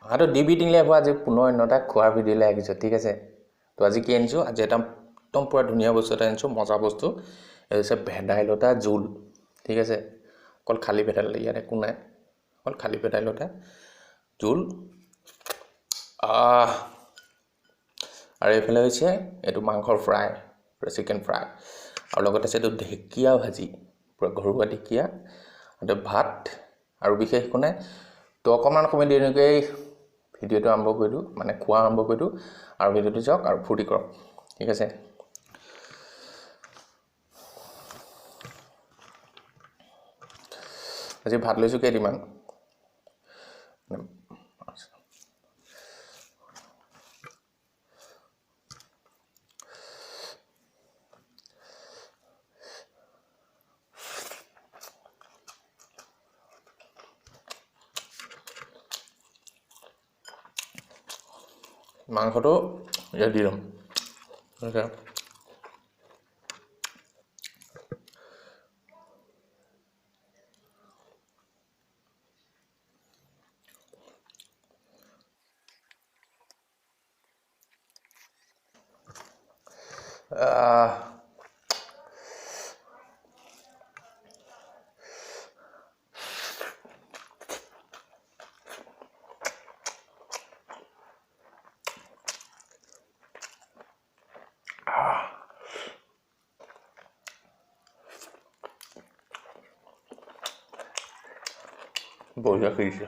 তো ডিবিটিংলে হ'ব আজি পুনৰ অন্যটা খোৱাৰ ভিডিঅ'লৈ আহিছোঁ ঠিক আছে তো আজি কি আনিছোঁ আজি এটা একদম পুৰা ধুনীয়া বস্তু এটা আনিছোঁ মজা বস্তু এই হৈছে ভেদাইলতা জোল ঠিক আছে অকল খালী ভেদাইলতা ইয়াত একো নাই অকল খালী ভেদাইলতা জোল আৰু এইফালে হৈছে এইটো মাংসৰ ফ্ৰাই চিকেন ফ্ৰাই আৰু লগতে আছে এইটো ঢেকীয়া ভাজি পুৰা ঘৰুৱা ঢেকীয়া আৰু ভাত আৰু বিশেষ একো নাই তো অকণমান সময় দেৰিকৈ ভিডিঅ'টো আৰম্ভ কৰি দিওঁ মানে খোৱা আৰম্ভ কৰি দিওঁ আৰু ভিডিঅ'টো চাওক আৰু ফূৰ্তি কৰক ঠিক আছে আজি ভাত লৈছোঁ কেইদিনমান মাংসটো ইয়াত দি ল'ম বঢ়িয়া খাইছে